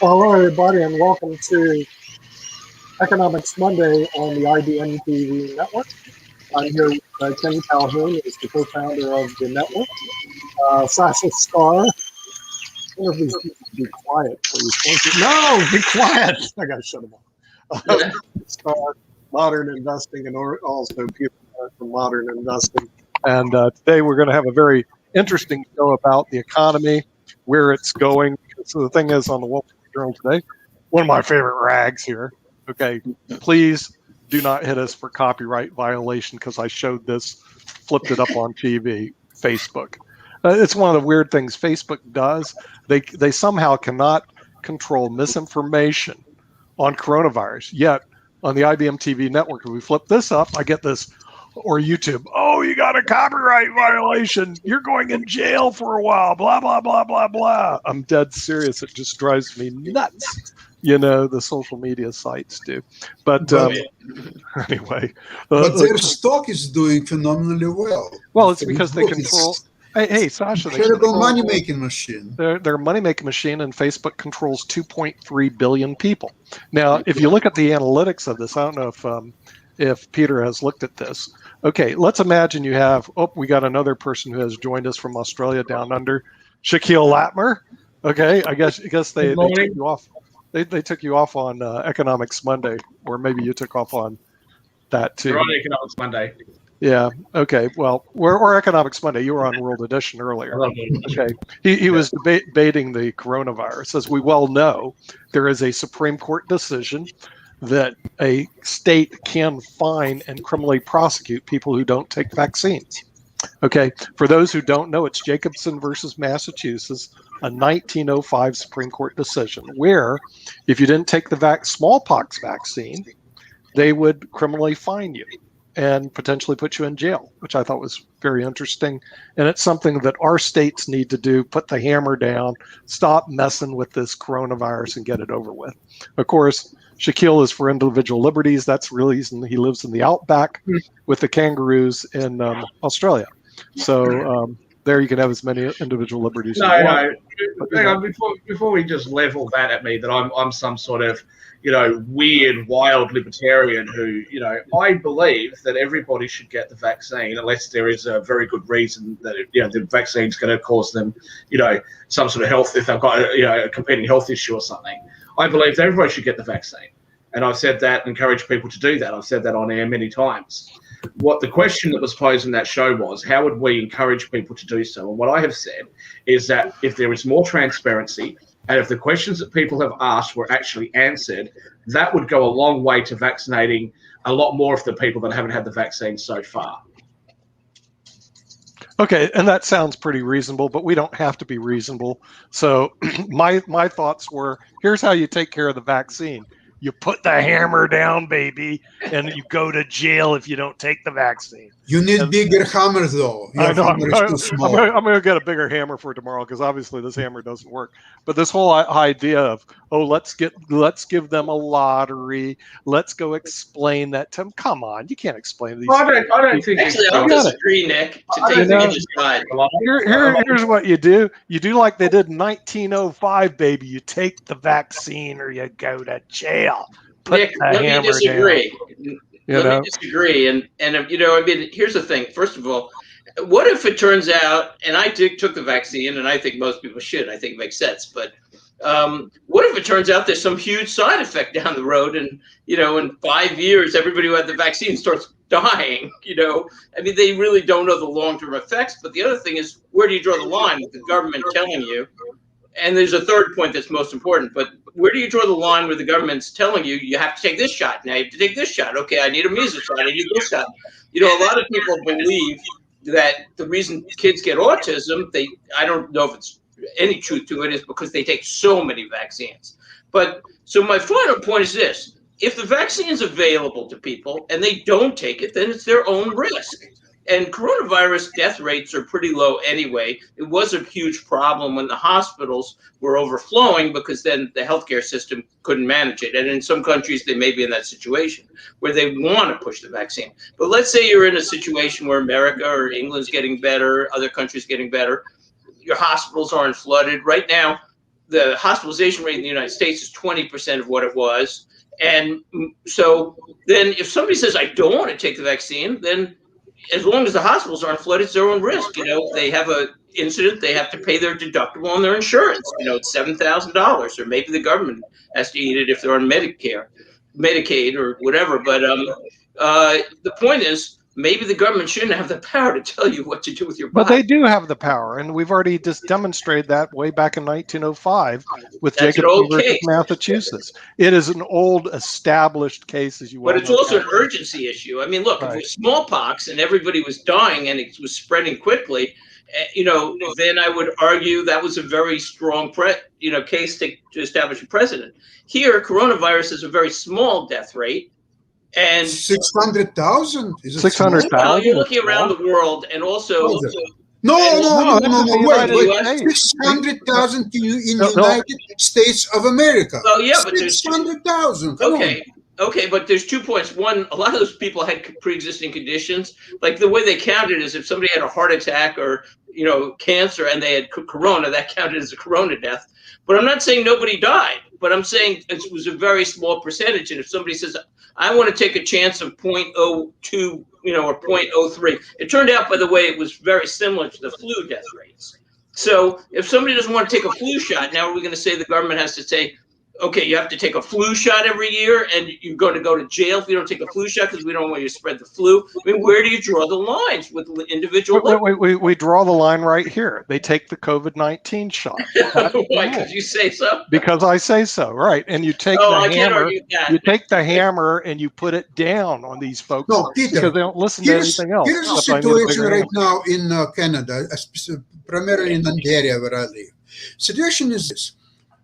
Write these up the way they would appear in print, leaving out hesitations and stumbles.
Well, hello, everybody, and welcome to Economics Monday on the IBM TV network. I'm here with Kenny Calhoun, who's the co-founder of the network. Sasha Starr. I wonder if these people be quiet, please. Thank you. No, be quiet. I got to shut them off. Starr, Modern Investing, and also Peter from Modern Investing. And today we're going to have a very interesting show about the economy, where it's going. So the thing is, on the Wall Street Journal today, one of my favorite rags here. Okay, please do not hit us for copyright violation because I showed this, flipped it up on TV, Facebook. It's one of the weird things Facebook does. They somehow cannot control misinformation on coronavirus. Yet on the IBM TV network, if we flip this up, I get this, or YouTube, oh, you got a copyright violation. You're going in jail for a while, blah, blah, blah, blah, blah. I'm dead serious. It just drives me nuts. You know, the social media sites do. But anyway. But their stock is doing phenomenally well. Well, it's because they control. Hey, Sasha. Incredible money-making machine. They're a money-making machine, and Facebook controls 2.3 billion people. Now, if you look at the analytics of this, I don't know if Peter has looked at this. Okay, let's imagine you have, we got another person who has joined us from Australia down under, Shaquille Latmer. Okay, I guess they took you off. They took you off on Economics Monday, or maybe you took off on that too. We're on Economics Monday. Yeah. Okay. Well, we're Economics Monday. You were on World Edition earlier. Okay. He was debating the coronavirus. As we well know, there is a Supreme Court decision that a state can fine and criminally prosecute people who don't take vaccines. Okay. For those who don't know, it's Jacobson versus Massachusetts, a 1905 Supreme Court decision where if you didn't take the smallpox vaccine, they would criminally fine you and potentially put you in jail, which I thought was very interesting. And it's something that our states need to do, put the hammer down, stop messing with this coronavirus and get it over with. Of course, Shaquille is for individual liberties. That's the reason he lives in the outback with the kangaroos in Australia. So there you can have as many individual liberties. No. Hang on, before we just level that at me, that I'm some sort of, weird, wild libertarian who, I believe that everybody should get the vaccine unless there is a very good reason that, the vaccine's going to cause them, some sort of health, if they've got, a competing health issue or something. I believe that everybody should get the vaccine. And I've said that, encourage people to do that. I've said that on air many times. What the question that was posed in that show was, how would we encourage people to do so? And what I have said is that if there is more transparency and if the questions that people have asked were actually answered, that would go a long way to vaccinating a lot more of the people that haven't had the vaccine so far. Okay, and that sounds pretty reasonable, but we don't have to be reasonable. So my thoughts were, here's how you take care of the vaccine. You put the hammer down, baby, and you go to jail if you don't take the vaccine. You need bigger hammers, though. I know. I'm going to get a bigger hammer for tomorrow because obviously this hammer doesn't work. But this whole idea of, let's give them a lottery. Let's go explain that to them. Come on, you can't explain these. I don't think. Actually, I'll disagree, Nick. Here's what you do. You do like they did in 1905, baby. You take the vaccine or you go to jail. Nick, let me disagree. Let me disagree. And here's the thing. First of all, what if it turns out, and I took the vaccine, and I think most people should. I think it makes sense. But what if it turns out there's some huge side effect down the road, and in 5 years, everybody who had the vaccine starts dying? They really don't know the long-term effects. But the other thing is, where do you draw the line with the government telling you? And there's a third point that's most important, but where do you draw the line where the government's telling you, you have to take this shot, now you have to take this shot, okay, I need a measles shot, I need this shot. A lot of people believe that the reason kids get autism, I don't know if it's any truth to it, is because they take so many vaccines. But so my final point is this: if the vaccine is available to people and they don't take it, then it's their own risk. And coronavirus death rates are pretty low anyway. It was a huge problem when the hospitals were overflowing because then the healthcare system couldn't manage it. And in some countries, they may be in that situation where they want to push the vaccine. But let's say you're in a situation where America or England's getting better, other countries getting better, your hospitals aren't flooded. Right now, the hospitalization rate in the United States is 20% of what it was. And so then if somebody says, I don't want to take the vaccine, then as long as the hospitals aren't flooded, it's their own risk. You know, they have an incident, they have to pay their deductible on their insurance. You know, it's $7,000, or maybe the government has to eat it if they're on Medicare, Medicaid, or whatever. But the point is, maybe the government shouldn't have the power to tell you what to do with your body. But they do have the power, and we've already just demonstrated that way back in 1905 with Jacobson versus Massachusetts. It is an old, established case, as you well know. But it's also an urgency issue. I mean, look, if it was smallpox and everybody was dying and it was spreading quickly, you know, then I would argue that was a very strong, case to establish a precedent. Here, coronavirus is a very small death rate. And 600,000? 600,000? Well, you're looking around the world, and also no, wait. 600,000 in the United States of America. Well, yeah, but 600,000. Okay, but there's 2 points. One, a lot of those people had pre-existing conditions. Like the way they counted is if somebody had a heart attack or, you know, cancer and they had corona, that counted as a corona death. But I'm not saying nobody died, but I'm saying it was a very small percentage. And if somebody says, I want to take a chance of 0.02, you know, or 0.03. It turned out, by the way, it was very similar to the flu death rates. So if somebody doesn't want to take a flu shot, now are we going to say the government has to say, okay, you have to take a flu shot every year and you're going to go to jail if you don't take a flu shot because we don't want you to spread the flu? I mean, where do you draw the lines with individual? We draw the line right here. They take the COVID-19 shot. Why? Because you say so? Because I say so, right? And you take the hammer. You take the hammer and you put it down on these folks. No, Peter, because they don't listen to anything else. Here's a situation right now in Canada, primarily in Ontario, where I live. Situation is this.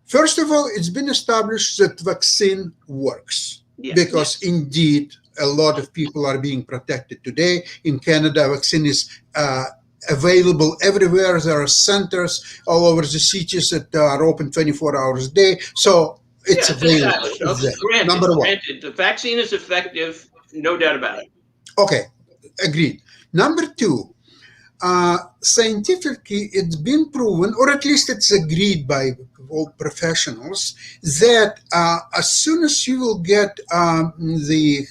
First of all, it's been established that vaccine works because indeed a lot of people are being protected today. In Canada, vaccine is available everywhere. There are centers all over the cities that are open 24 hours a day. So it's available. Okay. Number one. The vaccine is effective, no doubt about it. Okay, agreed. Number two, scientifically, it's been proven, or at least it's agreed by all professionals, that as soon as you will get the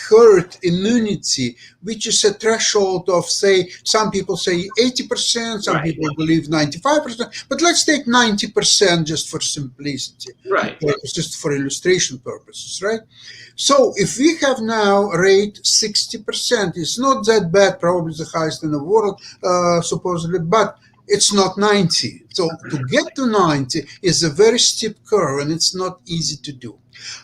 herd immunity, which is a threshold of, say, some people say 80%, some people believe 95%, but let's take 90% just for simplicity, just for illustration purposes, right? So if we have now rate 60%, it's not that bad, probably the highest in the world, supposedly, but it's not 90. So to get to 90 is a very steep curve, and it's not easy to do.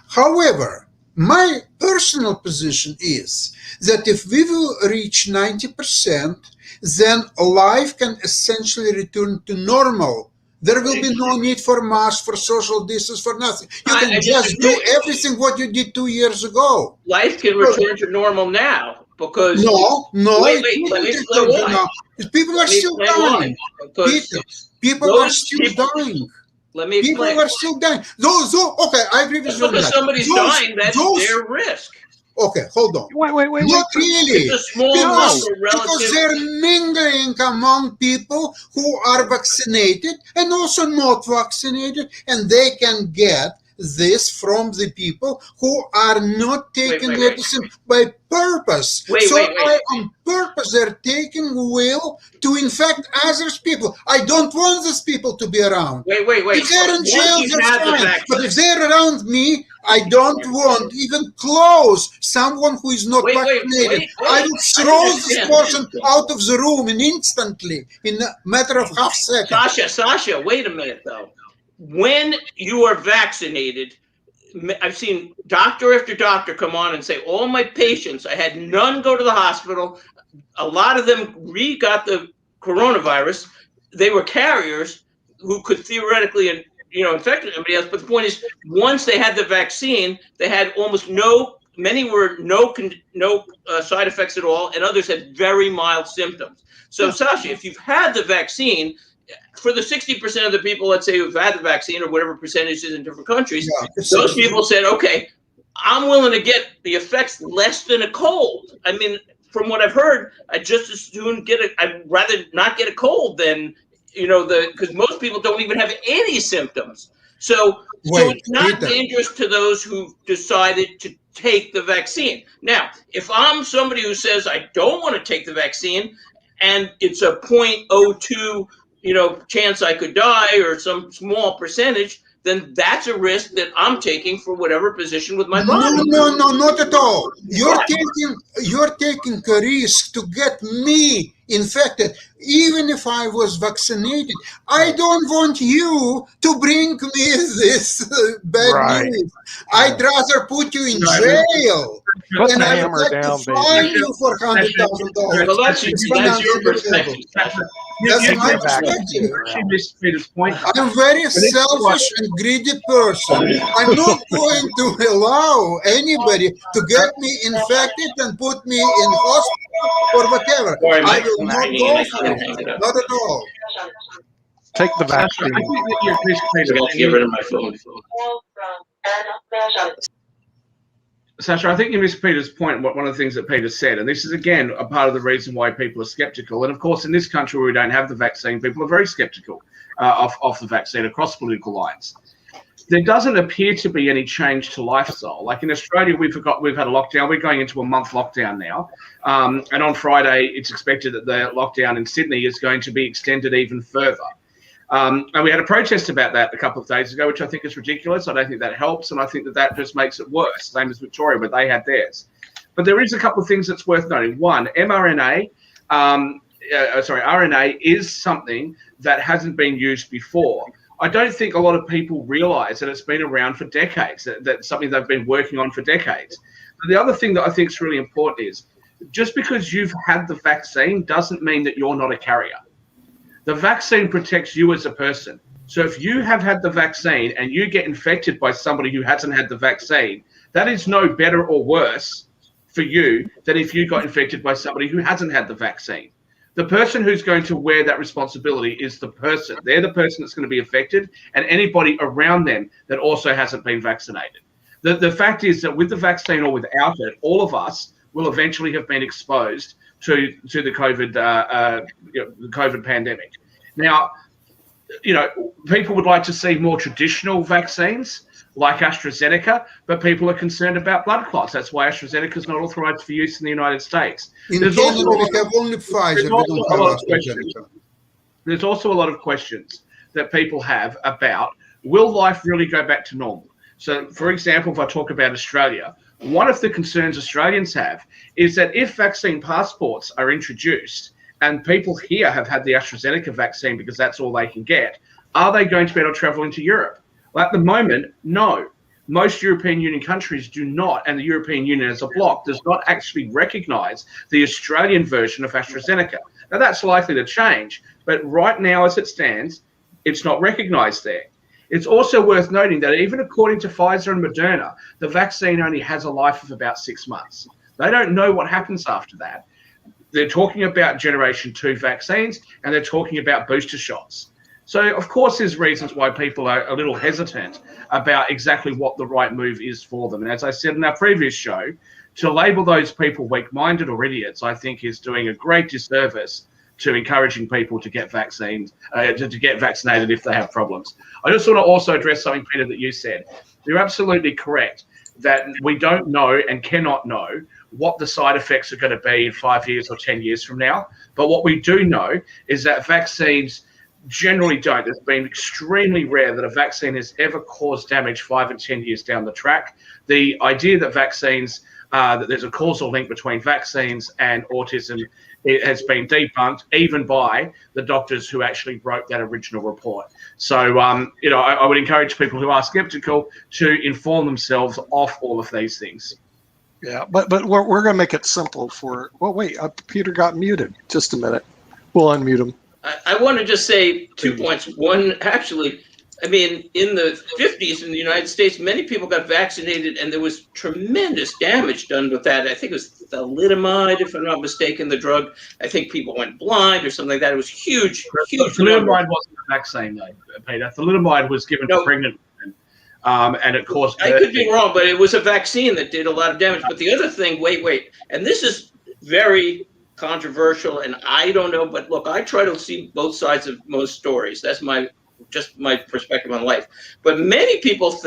However, my personal position is that if we will reach 90%, then life can essentially return to normal. There will be no need for masks, for social distance, for nothing. You can just do everything what you did 2 years ago. Life can return to normal now. Because no, wait, let me explain why. People are still dying. People are still dying. Let me explain. People are still dying. Okay, I agree with you. Because somebody's dying, that's their risk. Okay, hold on. Wait. Not really. It's a small number because they're mingling among people who are vaccinated and also not vaccinated, and they can get this from the people who are not taking medicine by purpose. On purpose, they're taking will to infect others people. I don't want these people to be around. If they're in jail, they're fine. But if they're around me, I don't want even close someone who is not vaccinated. I will throw this person out of the room instantly in a matter of half a second. Sasha, wait a minute though. When you are vaccinated, I've seen doctor after doctor come on and say, all my patients, I had none go to the hospital. A lot of them got the coronavirus. They were carriers who could theoretically, infect anybody else. But the point is, once they had the vaccine, they had almost many were no side effects at all, and others had very mild symptoms. So, Sasha, if you've had the vaccine, for the 60% of the people, let's say, who've had the vaccine or whatever percentage is in different countries, those people said, okay, I'm willing to get the effects less than a cold. I mean, from what I've heard, I'd just as soon I'd rather not get a cold than because most people don't even have any symptoms. So it's not dangerous to those who decided to take the vaccine. Now, if I'm somebody who says I don't want to take the vaccine and it's a 0.02, chance I could die or some small percentage, then that's a risk that I'm taking for whatever position with my body. No, not at all. You're taking a risk to get me infected. Even if I was vaccinated, I don't want you to bring me this bad news. I'd rather put you in jail. And I would like to fine you for $100,000. Well, that's your perspective. That's my perspective. I'm a very selfish and greedy person. I'm not going to allow anybody to get me infected and put me in hospital or whatever. I will not go for it. Not at all. Take the vaccine. I got to get rid of my phone. Sasha, I think you missed Peter's point. One of the things that Peter said, and this is again a part of the reason why people are skeptical. And of course, in this country where we don't have the vaccine, people are very skeptical of the vaccine across political lines. There doesn't appear to be any change to lifestyle. Like in Australia, we've had a lockdown. We're going into a month lockdown now, and on Friday, it's expected that the lockdown in Sydney is going to be extended even further. And we had a protest about that a couple of days ago, which I think is ridiculous. I don't think that helps, and I think that just makes it worse. Same as Victoria, where they had theirs. But there is a couple of things that's worth noting. One, RNA is something that hasn't been used before. I don't think a lot of people realise that it's been around for decades, that's something they've been working on for decades. But the other thing that I think is really important is just because you've had the vaccine doesn't mean that you're not a carrier. The vaccine protects you as a person. So if you have had the vaccine and you get infected by somebody who hasn't had the vaccine, that is no better or worse for you than if you got infected by somebody who hasn't had the vaccine. The person who's going to wear that responsibility is the person. They're the person that's going to be affected, and anybody around them that also hasn't been vaccinated. The fact is that with the vaccine or without it, all of us will eventually have been exposed to the COVID pandemic. Now, people would like to see more traditional vaccines like AstraZeneca, but people are concerned about blood clots. That's why AstraZeneca is not authorized for use in the United States. Canada, we have only Pfizer. We don't have AstraZeneca. There's also a lot of questions that people have about, will life really go back to normal? So, for example, if I talk about Australia, one of the concerns Australians have is that if vaccine passports are introduced and people here have had the AstraZeneca vaccine because that's all they can get, are they going to be able to travel into Europe? Well, at the moment, no. Most European Union countries do not, and the European Union as a bloc does not actually recognise the Australian version of AstraZeneca. Now, that's likely to change, but right now as it stands, it's not recognised there. It's also worth noting that even according to Pfizer and Moderna, the vaccine only has a life of about 6 months. They don't know what happens after that. They're talking about generation 2 vaccines, and they're talking about booster shots. So, of course, there's reasons why people are a little hesitant about exactly what the right move is for them. And as I said in our previous show, to label those people weak-minded or idiots, I think is doing a great disservice to encouraging people to get vaccines, to get vaccinated if they have problems. I just want to also address something, Peter, that you said. You're absolutely correct that we don't know and cannot know what the side effects are going to be in 5 years or 10 years from now. But what we do know is that vaccines generally don't. It's been extremely rare that a vaccine has ever caused damage 5 and 10 years down the track. The idea that vaccines, that there's a causal link between vaccines and autism, it has been debunked even by the doctors who actually wrote that original report. So, I would encourage people who are skeptical to inform themselves of all of these things. Yeah, but we're going to make it simple for. Well, wait, Peter got muted. Just a minute. We'll unmute him. I want to just say 2 points. One, actually, I mean, in the 50s in the United States, many people got vaccinated, and there was tremendous damage done with that. I think it was thalidomide, if I'm not mistaken, the drug. I think people went blind or something like that. It was huge. Thalidomide wasn't a vaccine, though, Peter. Thalidomide was given to pregnant women, and it caused. I could be wrong, but it was a vaccine that did a lot of damage. But the other thing, wait, and this is very controversial, and I don't know, but look, I try to see both sides of most stories. That's just my perspective on life. But many people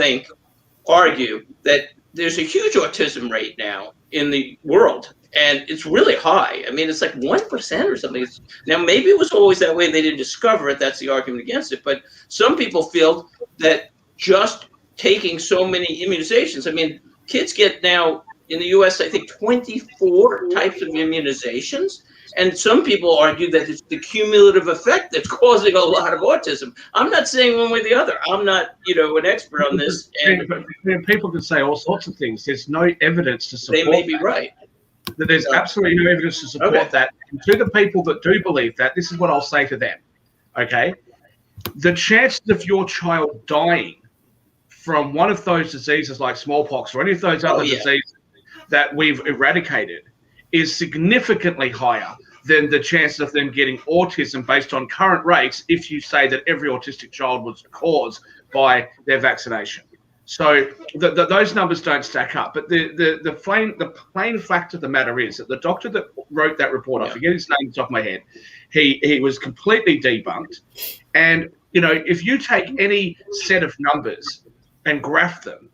argue that there's a huge autism rate now in the world, and it's really high. I mean, it's like 1% or something. Now, maybe it was always that way. They didn't discover it. That's the argument against it. But some people feel that just taking so many immunizations, I mean, kids get now in the U.S., I think 24 types of immunizations. And some people argue that it's the cumulative effect that's causing a lot of autism. I'm not saying one way or the other. I'm not, an expert on this. And people can say all sorts of things. There's no evidence to support they may be that. Right. There's absolutely no evidence to support that. And to the people that do believe that, this is what I'll say to them. Okay? The chances of your child dying from one of those diseases like smallpox or any of those other diseases that we've eradicated is significantly higher than the chances of them getting autism based on current rates if you say that every autistic child was caused by their vaccination. So those numbers don't stack up. But the plain fact of the matter is that the doctor that wrote that report, I forget his name off the top of my head, he was completely debunked. And, if you take any set of numbers and graph them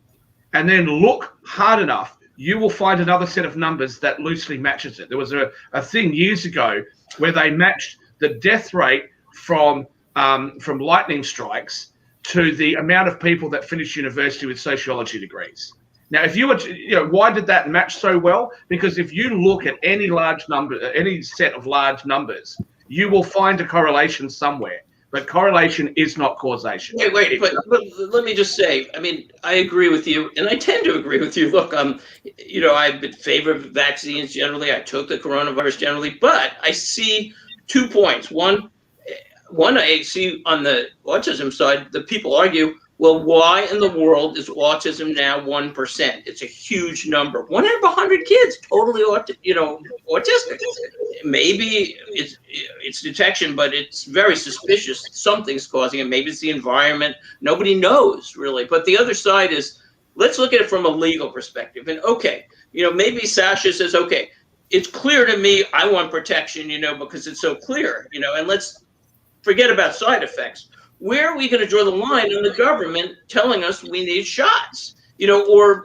and then look hard enough, you will find another set of numbers that loosely matches it. There was a thing years ago where they matched the death rate from lightning strikes to the amount of people that finish university with sociology degrees. Now, if you were to, why did that match so well? Because if you look at any large number, any set of large numbers, you will find a correlation somewhere. But correlation is not causation. Wait, but let me just say, I mean, I agree with you, and I tend to agree with you. Look, I'm in favor of vaccines generally. I took the coronavirus generally, but I see 2 points. One, I see on the autism side, the people argue, well, why in the world is autism now 1%? It's a huge number. 1 out of 100 kids totally autistic. Maybe it's detection, but it's very suspicious. Something's causing it. Maybe it's the environment. Nobody knows really. But the other side is, let's look at it from a legal perspective. And maybe Sasha says, okay, it's clear to me I want protection, because it's so clear, and let's forget about side effects. Where are we going to draw the line in the government telling us we need shots, or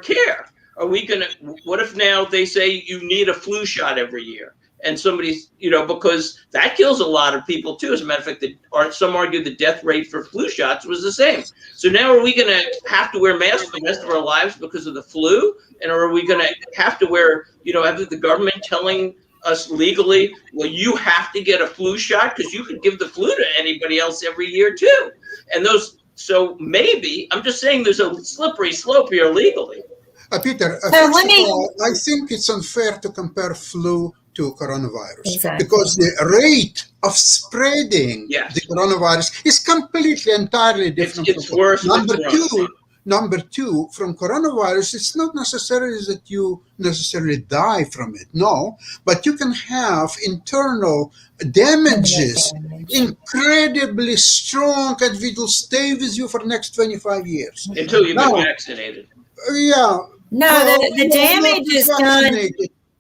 care? Are we going to, what if now they say you need a flu shot every year? And somebody's, because that kills a lot of people too. As a matter of fact, some argue the death rate for flu shots was the same. So now are we going to have to wear masks the rest of our lives because of the flu? And are we going to have to wear, have the government telling us legally, well, you have to get a flu shot because you could give the flu to anybody else every year too. And so maybe, I'm just saying there's a slippery slope here legally. Peter, first of all, I think it's unfair to compare flu to coronavirus because the rate of spreading the coronavirus is completely, entirely different. It's worse. Number two, from coronavirus, it's not necessarily that you necessarily die from it, no, but you can have internal damages, incredibly strong, and it will stay with you for the next 25 years. Until you get vaccinated. Yeah. No, the damage is done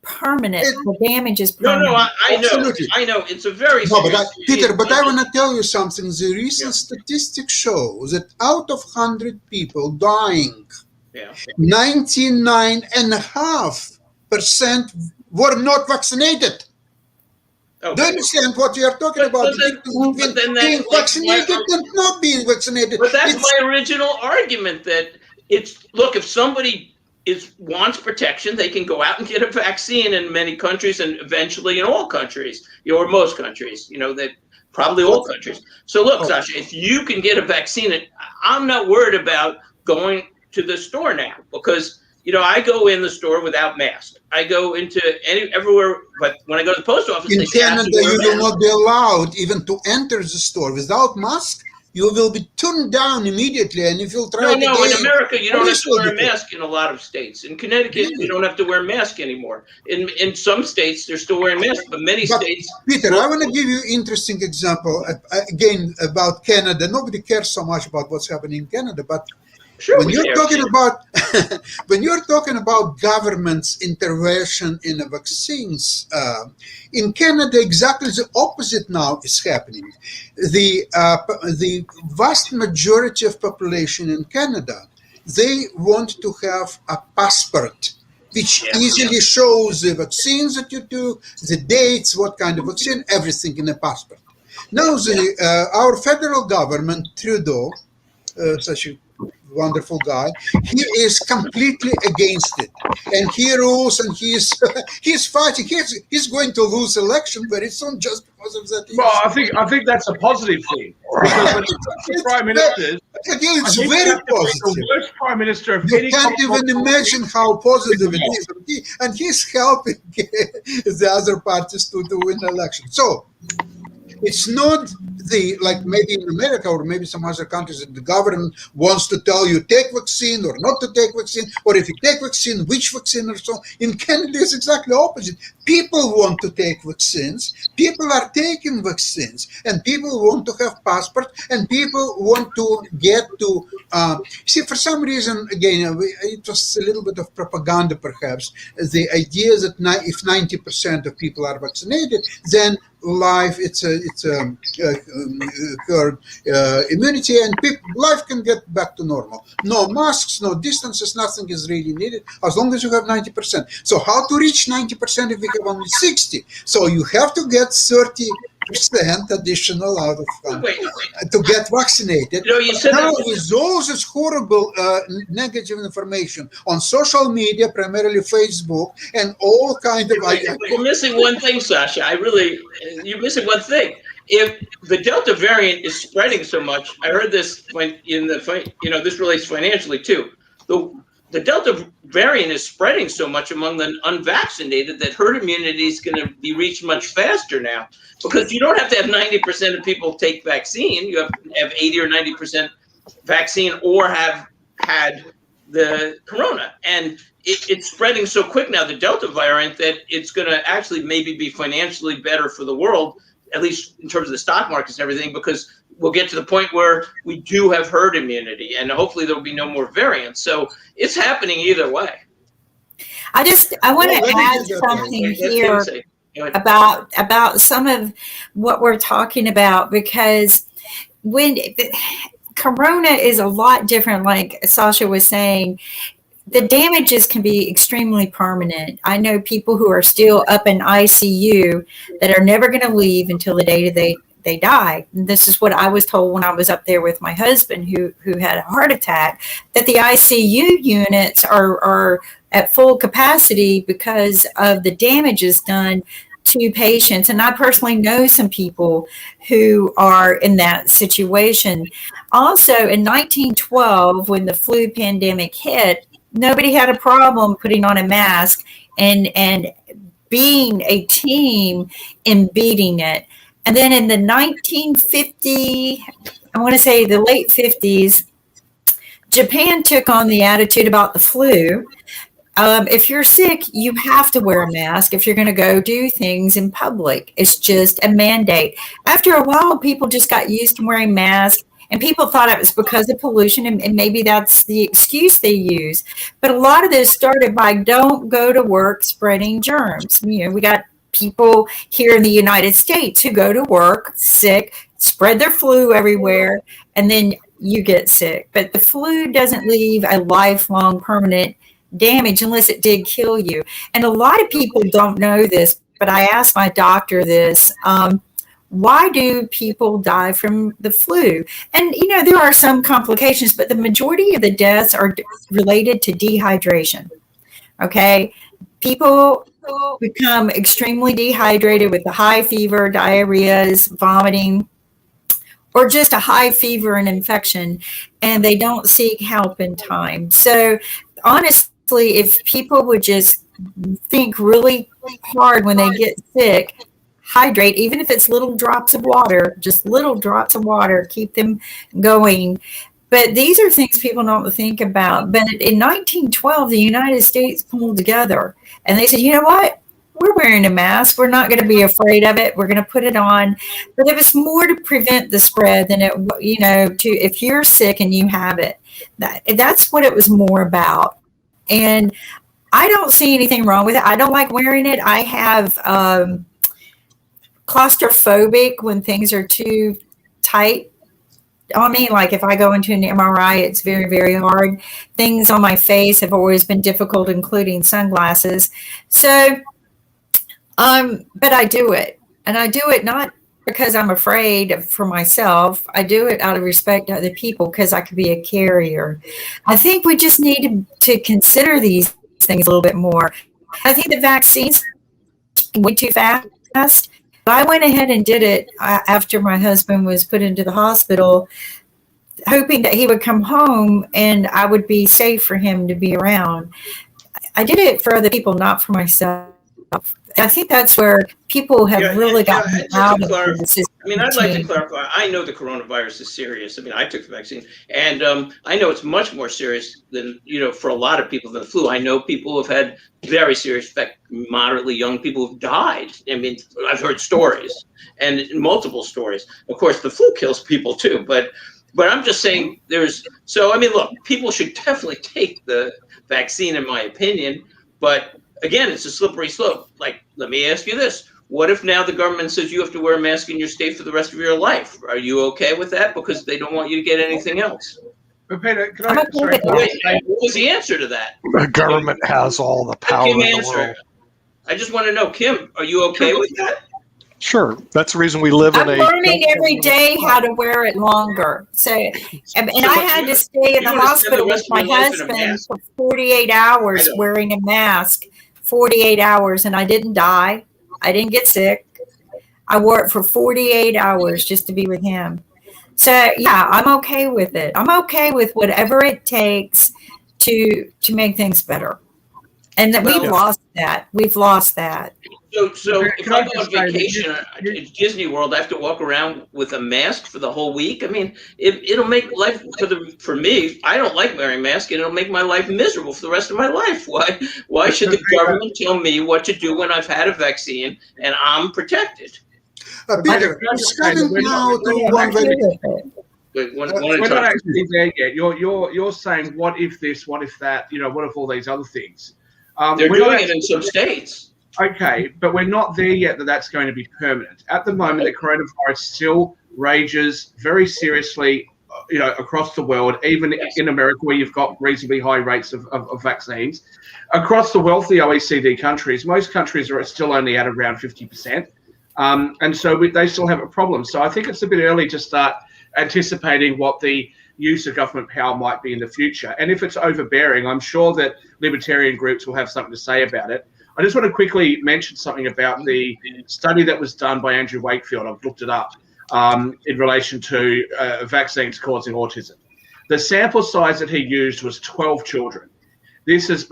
permanent. The damage is permanent. No, I know. It's a very Peter, but I want to tell you something. The recent statistics show that out of 100 people dying, 99.5% were not vaccinated. Okay. Do you understand what you are talking about? Being vaccinated and not being vaccinated. But that's my original argument that look, if somebody wants protection, they can go out and get a vaccine in many countries and eventually in all countries, or most countries, that probably all countries. So look, Sasha, if you can get a vaccine, I'm not worried about going to the store now because, I go in the store without mask. I go into everywhere, but when I go to the post office, in Canada, you will not be allowed even to enter the store without mask. You will be turned down immediately, and if you'll try No, in America, you don't have to wear a mask in a lot of states. In Connecticut, you don't have to wear a mask anymore. In some states, they're still wearing masks, but many states... Peter, I want to give you an interesting example, again, about Canada. Nobody cares so much about what's happening in Canada, but Sure, when you're talking about when you're talking about government's intervention in the vaccines, in Canada, exactly the opposite now is happening. The vast majority of population in Canada, they want to have a passport, which easily shows the vaccines that you took, the dates, what kind of vaccine, everything in a passport. Now, our federal government, Trudeau, such a wonderful guy, he is completely against it, and he rules, and he's fighting. He's going to lose election very soon just because of that. Well, I think that's a positive thing, because when it's prime ministers, again, it's very positive. The worst prime minister of you any can't even imagine how positive it is, and he's helping the other parties to win the election. So it's not like maybe in America or maybe some other countries that the government wants to tell you take vaccine or not to take vaccine, or if you take vaccine, which vaccine or so. In Canada, it's exactly opposite. People want to take vaccines. People are taking vaccines, and people want to have passport, and people want to get to see. For some reason, again, it was a little bit of propaganda, perhaps. The idea that if 90% of people are vaccinated, then life it's herd immunity, and life can get back to normal. No masks, no distances, nothing is really needed as long as you have 90%. So how to reach 90% if we have only 60? So you have to get 30% additional out of to get vaccinated. You said now with all this horrible negative information on social media, primarily Facebook, and all kind of. You're missing one thing, Sasha. You're missing one thing. If the Delta variant is spreading so much, I heard this this relates financially too. The Delta variant is spreading so much among the unvaccinated that herd immunity is going to be reached much faster now, because you don't have to have 90% of people take vaccine. You have to have 80 or 90% vaccine or have had the corona. And it's spreading so quick now, the Delta variant, that it's going to actually maybe be financially better for the world, at least in terms of the stock markets and everything, because we'll get to the point where we do have herd immunity, and hopefully there'll be no more variants. So it's happening either way. I want to add something here about some of what we're talking about, because when Corona is a lot different, like Sasha was saying, the damages can be extremely permanent. I know people who are still up in ICU that are never going to leave until the day they die. And this is what I was told when I was up there with my husband who had a heart attack, that the ICU units are at full capacity because of the damages done to patients. And I personally know some people who are in that situation. Also, in 1912, when the flu pandemic hit, nobody had a problem putting on a mask and being a team in beating it. And then in the 1950, I want to say the late 50s, Japan took on the attitude about the flu. If you're sick, you have to wear a mask if you're going to go do things in public. It's just a mandate. After a while, people just got used to wearing masks. And people thought it was because of pollution, and maybe that's the excuse they use. But a lot of this started by don't go to work spreading germs. We got people here in the United States who go to work sick, spread their flu everywhere, and then you get sick. But the flu doesn't leave a lifelong permanent damage unless it did kill you. And a lot of people don't know this, but I asked my doctor this. Why do people die from the flu? And, there are some complications, but the majority of the deaths are related to dehydration. Okay. People become extremely dehydrated with a high fever, diarrheas, vomiting, or just a high fever and infection, and they don't seek help in time. So honestly, if people would just think really hard when they get sick, hydrate, even if it's little drops of water, just little drops of water, keep them going. But these are things people don't think about. But in 1912, the United States pulled together and they said, you know what? we're wearing a mask. We're not going to be afraid of it. We're going to put it on. But it was more to prevent the spread than if you're sick and you have it. That's what it was more about. And I don't see anything wrong with it. I don't like wearing it. I have claustrophobic when things are too tight on me. Like if I go into an MRI, it's very, very hard. Things on my face have always been difficult, including sunglasses. So, but I do it. And I do it not because I'm afraid for myself. I do it out of respect to other people because I could be a carrier. I think we just need to consider these things a little bit more. I think the vaccines went too fast. I went ahead and did it after my husband was put into the hospital, hoping that he would come home and I would be safe for him to be around. I did it for other people, not for myself. I think that's where people have really gotten out of this. I mean, I'd like to clarify. I know the coronavirus is serious. I mean, I took the vaccine, and I know it's much more serious than, for a lot of people than the flu. I know people have had very serious effect, moderately young people who've died. I mean, I've heard stories, and multiple stories. Of course, the flu kills people too, but I'm just saying look, people should definitely take the vaccine, in my opinion, but again, it's a slippery slope. Like, let me ask you this. What if now the government says you have to wear a mask in your state for the rest of your life? Are you okay with that? Because they don't want you to get anything else. But Peter, what was the answer to that? The government has all the power in the world. I just want to know, Kim, are you okay with that? Sure. That's the reason we live I'm learning every day how to wear it longer. So, and I had to stay in the hospital with my husband for 48 hours wearing a mask. 48 hours, and I didn't die. I didn't get sick. I wore it for 48 hours just to be with him. So yeah, I'm okay with it. I'm okay with whatever it takes to make things better. And that we've lost that. We've lost that. So if I go on vacation at Disney World, I have to walk around with a mask for the whole week. I mean, it'll make life for me. I don't like wearing a mask, and it'll make my life miserable for the rest of my life. Why should the government tell me what to do when I've had a vaccine and I'm protected? Peter, starting now to one very. We're not actually there yet. You're saying, what if this? What if that? What if all these other things? They're doing it in some states. Okay, but we're not there yet that's going to be permanent. At the moment, the coronavirus still rages very seriously, across the world, even in America, where you've got reasonably high rates of vaccines. Across the wealthy OECD countries, most countries are still only at around 50%. And so they still have a problem. So I think it's a bit early to start anticipating what the use of government power might be in the future. And if it's overbearing, I'm sure that libertarian groups will have something to say about it. I just want to quickly mention something about the study that was done by Andrew Wakefield. I've looked it up in relation to vaccines causing autism. The sample size that he used was 12 children. This is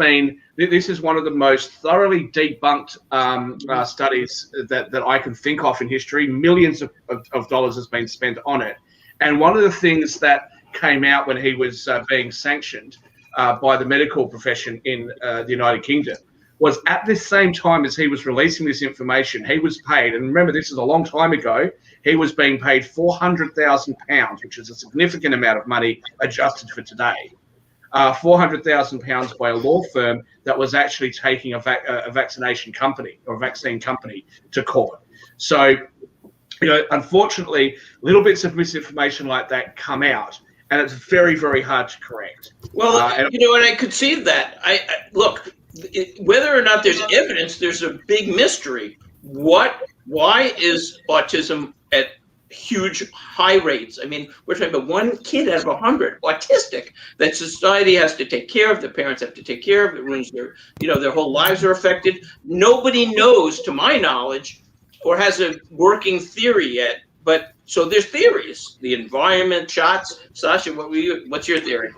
one of the most thoroughly debunked studies that I can think of in history. Millions of dollars has been spent on it. And one of the things that came out when he was being sanctioned by the medical profession in the United Kingdom was at the same time as he was releasing this information, he was paid, and remember this is a long time ago, he was being paid £400,000, which is a significant amount of money adjusted for today. £400,000 by a law firm that was actually taking a vaccination company or a vaccine company to court. So, unfortunately, little bits of misinformation like that come out, and it's very, very hard to correct. Well, and I could see that. Look, whether or not there's evidence, there's a big mystery. Why is autism at huge high rates? I mean, we're talking about one kid out of 100 autistic that society has to take care of, the parents have to take care of, it ruins their whole lives are affected. Nobody knows, to my knowledge, or has a working theory yet, but so there's theories, the environment, shots. Sasha, what's your theory?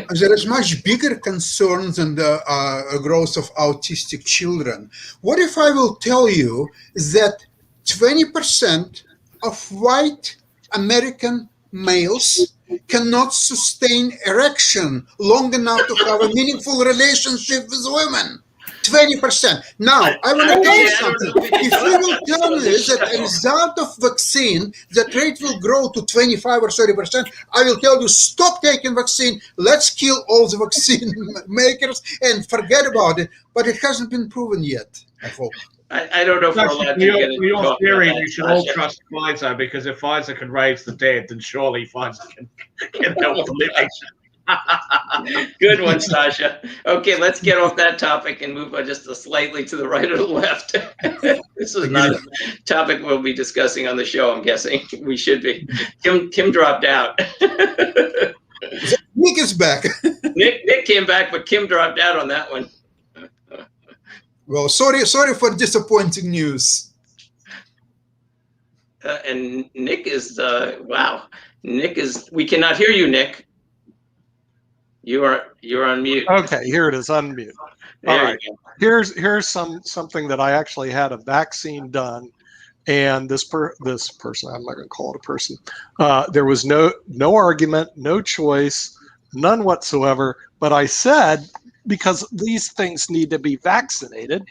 There is much bigger concern than the growth of autistic children. What if I will tell you that 20% of white American males cannot sustain erection long enough to have a meaningful relationship with women? 20%. Now, I want to tell you something. If you will tell me that as a result of vaccine, that rate will grow to 25 or 30%, I will tell you, stop taking vaccine. Let's kill all the vaccine makers and forget about it. But it hasn't been proven yet, I hope. I don't know if we're allowed to get into your theory, we should all trust Pfizer, because if Pfizer can raise the dead, then surely Pfizer can help the living. Good one, Sasha. Okay, let's get off that topic and move on just slightly to the right or the left. This is not a topic we'll be discussing on the show, I'm guessing. We should be. Kim dropped out. Nick is back. Nick came back, but Kim dropped out on that one. Well, sorry for disappointing news. And Nick is, wow. Nick is, we cannot hear you, Nick. You're on mute. Okay, here it is, unmute. All right. Here's something that I actually had a vaccine done, and this person, I'm not going to call it a person. There was no argument, no choice, none whatsoever. But I said, because these things need to be vaccinated,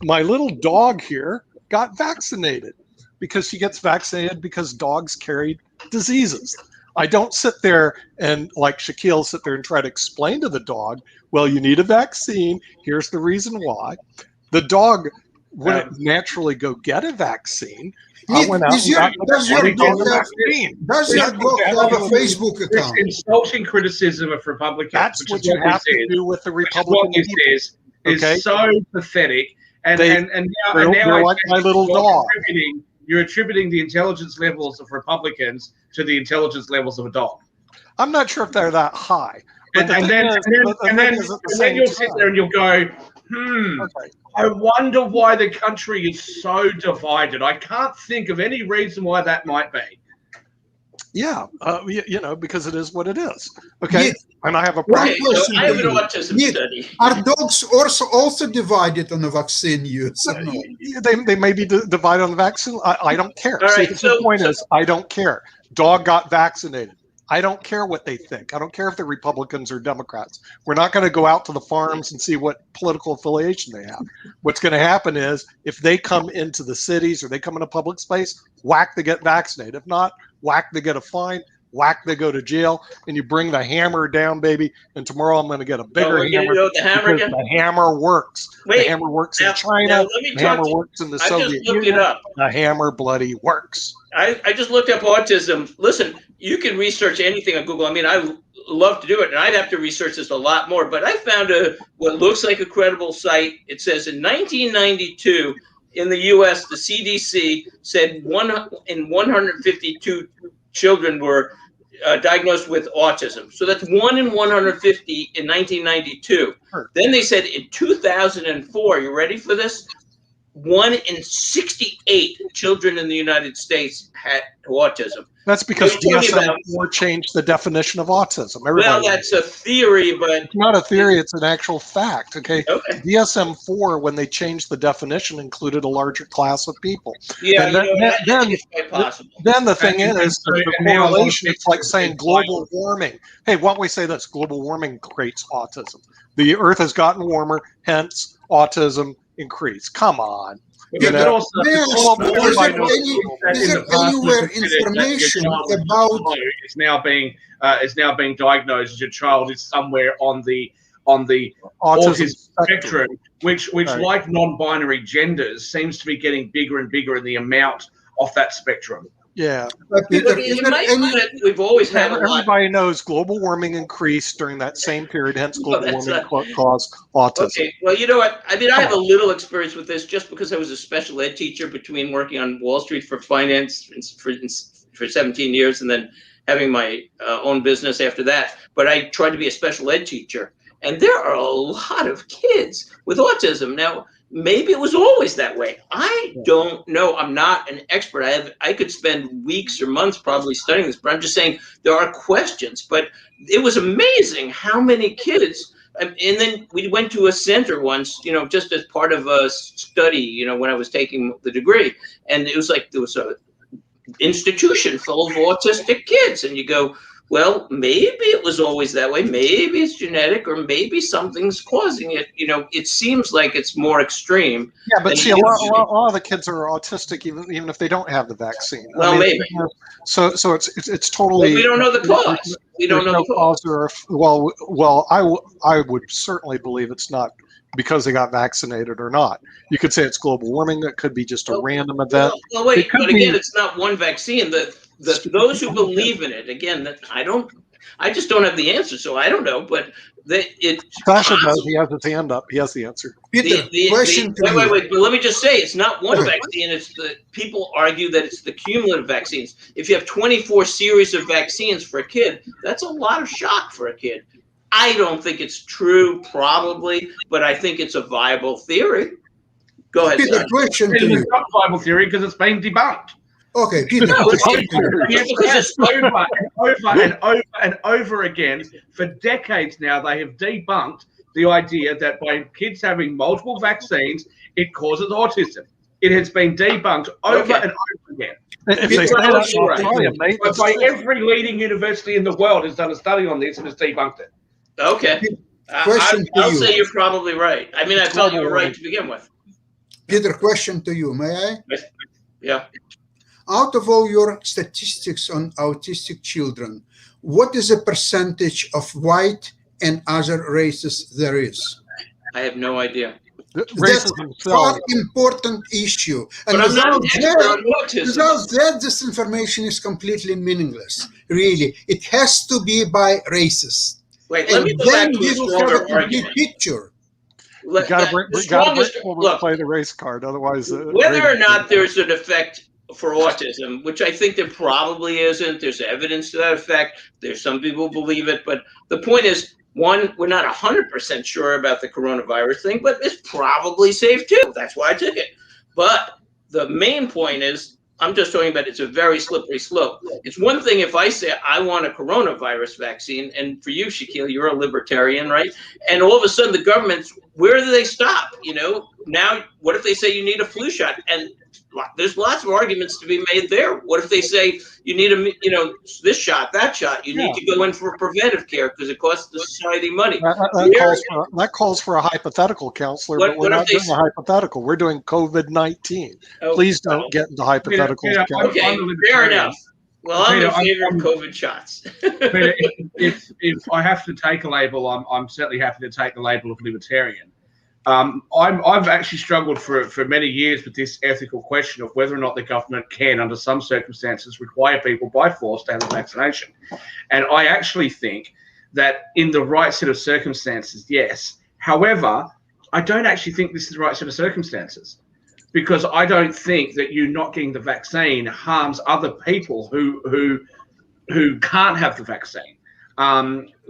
my little dog here got vaccinated because she gets vaccinated because dogs carry diseases. I don't sit there and, like Shaquille, sit there and try to explain to the dog, well, you need a vaccine. Here's the reason why. The dog wouldn't naturally go get a vaccine. I went out does your dog have a Facebook account? This insulting criticism of Republicans. That's what you have to do with the Republican what this is so pathetic. And now they're like my little dog. You're attributing the intelligence levels of Republicans to the intelligence levels of a dog. I'm not sure if they're that high. But then you'll sit there and you'll go, okay. I wonder why the country is so divided. I can't think of any reason why that might be. Yeah, because it is what it is. Okay, yeah. And I have a problem. So I have an autism study. Are dogs also divided on the vaccine use? No? They may be divided on the vaccine. I don't care. All right, the point is, I don't care. Dog got vaccinated. I don't care what they think. I don't care if they're Republicans or Democrats. We're not going to go out to the farms and see what political affiliation they have. What's going to happen is if they come into the cities or they come into public space, whack, they get vaccinated. If not, whack, they get a fine. Whack, they go to jail, and you bring the hammer down, baby. And tomorrow I'm going to get a bigger hammer. The hammer works. Wait, the hammer works in China. The hammer works in the Soviet Union. The hammer bloody works. I just looked up autism. Listen, you can research anything on Google. I mean, I love to do it, and I'd have to research this a lot more. But I found what looks like a credible site. It says in 1992 in the U.S., the CDC said 1 in 152 children were diagnosed with autism. So that's 1 in 150 in 1992. Sure. Then they said in 2004, you ready for this? 1 in 68 children in the United States had autism. That's because DSM-4 changed the definition of autism. Well, that's a theory, but it's not a theory; it's an actual fact. Okay. DSM-4, when they changed the definition, included a larger class of people. Yeah, and then the thing is, the correlation. It's like saying global warming. Hey, why don't we say this? Global warming creates autism. The Earth has gotten warmer, hence autism increased. Come on. Yeah, but also, is there anywhere information about is now being diagnosed as your child is somewhere on the autism spectrum, which like non-binary genders seems to be getting bigger and bigger in the amount of that spectrum. Yeah. We've always had everybody knows global warming increased during that same period, hence global warming caused autism. Okay, well, you know what? I mean, I have a little experience with this just because I was a special ed teacher between working on Wall Street for finance for 17 years and then having my own business after that. But I tried to be a special ed teacher. And there are a lot of kids with autism. Now, maybe it was always that way. I don't know. I'm not an expert. I could spend weeks or months probably studying this, but I'm just saying there are questions. But it was amazing how many kids. And then we went to a center once, just as part of a study, when I was taking the degree. And it was like there was a institution full of autistic kids. And you go, well, maybe it was always that way. Maybe it's genetic, or maybe something's causing it. It seems like it's more extreme. Yeah, but see, a lot of the kids are autistic, even if they don't have the vaccine. Well, maybe. So it's totally. Well, we don't know the cause. We don't know the cause. I would certainly believe it's not because they got vaccinated or not. You could say it's global warming. It could be just a random event. Well, wait, but again, it's not one vaccine. Those who believe in it, again, I just don't have the answer, so I don't know. But Sasha does. He has his hand up. He has the answer. Peter, wait. But let me just say, it's not one vaccine. It's people argue that it's the cumulative vaccines. If you have 24 series of vaccines for a kid, that's a lot of shock for a kid. I don't think it's true, probably, but I think it's a viable theory. Go ahead. Peter, question to you. It's not a viable theory because it's been debunked. Okay, Peter. No, it's over and over again. For decades now, they have debunked the idea that by kids having multiple vaccines, it causes autism. It has been debunked over and over again. By every leading university in the world has done a study on this and has debunked it. Okay. I'll say you're probably right. I mean, I thought you were right to begin with. Peter, question to you. May I? Yeah. Out of all your statistics on autistic children, what is the percentage of white and other races there is? I have no idea. That's an important issue. And without that, this information is completely meaningless. Really, it has to be by races. Wait, let me go back to a stronger argument. Picture. You got to play the race card, otherwise. Whether or not there's an effect for autism, which I think there probably isn't. There's evidence to that effect. There's some people who believe it, but the point is, one, we're not 100% sure about the coronavirus thing, but it's probably safe too. That's why I took it. But the main point is, I'm just talking about it's a very slippery slope. It's one thing if I say I want a coronavirus vaccine, and for you, Shaquille, you're a libertarian, right? And all of a sudden the government's, where do they stop? Now, what if they say you need a flu shot? And there's lots of arguments to be made there. What if they say you need this shot, that shot? You need to go in for preventive care because it costs the society money. That calls for a hypothetical, counselor, but we're not doing a hypothetical. We're doing COVID-19. Please don't get into hypotheticals. Okay, fair enough. Well, I'm in favor of COVID shots. if I have to take a label, I'm certainly happy to take the label of libertarian. I've actually struggled for many years with this ethical question of whether or not the government can, under some circumstances, require people by force to have a vaccination. And I actually think that in the right set of circumstances, yes. However, I don't actually think this is the right set of circumstances, because I don't think that you not getting the vaccine harms other people who can't have the vaccine.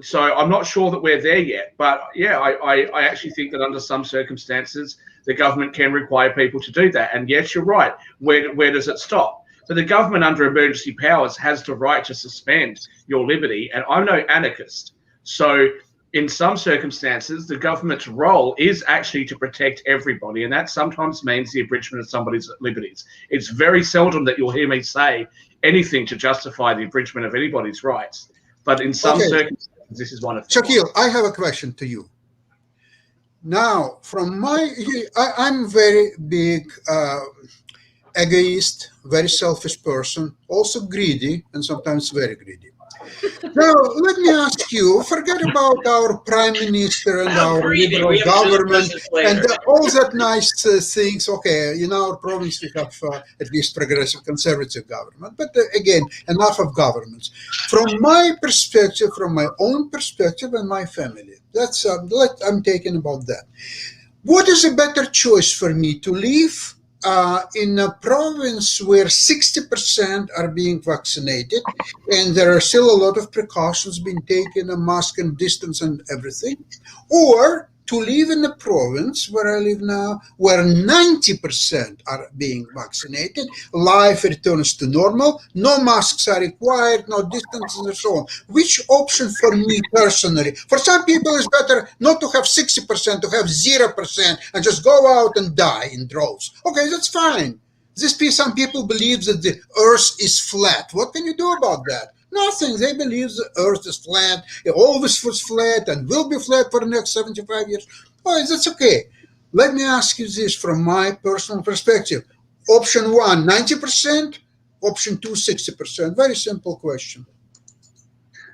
So I'm not sure that we're there yet, but yeah, I actually think that under some circumstances, the government can require people to do that. And yes, you're right. Where does it stop? So the government under emergency powers has the right to suspend your liberty. And I'm no anarchist. So in some circumstances, the government's role is actually to protect everybody. And that sometimes means the abridgment of somebody's liberties. It's very seldom that you'll hear me say anything to justify the abridgment of anybody's rights. But in some circumstances, this is one of them. Shaquille, I have a question to you. Now, I'm very big egoist, very selfish person, also greedy, and sometimes very greedy. Now, let me ask you, forget about our prime minister and our liberal government and all that nice things. Okay, in our province we have at least progressive conservative government. But again, enough of governments. From my perspective, from my own perspective and my family, that's I'm taking about that. What is a better choice for me, to live in a province where 60% are being vaccinated and there are still a lot of precautions being taken, a mask and distance and everything, or to live in a province where I live now, where 90% are being vaccinated, life returns to normal, no masks are required, no distances and so on. Which option for me personally? For some people it's better not to have 60%, to have 0% and just go out and die in droves. Okay, that's fine. Some people believe that the earth is flat. What can you do about that? Nothing. They believe the earth is flat. It always was flat and will be flat for the next 75 years. Oh, that's okay. Let me ask you this from my personal perspective. Option 1, 90%. Option 2, 60%. Very simple question.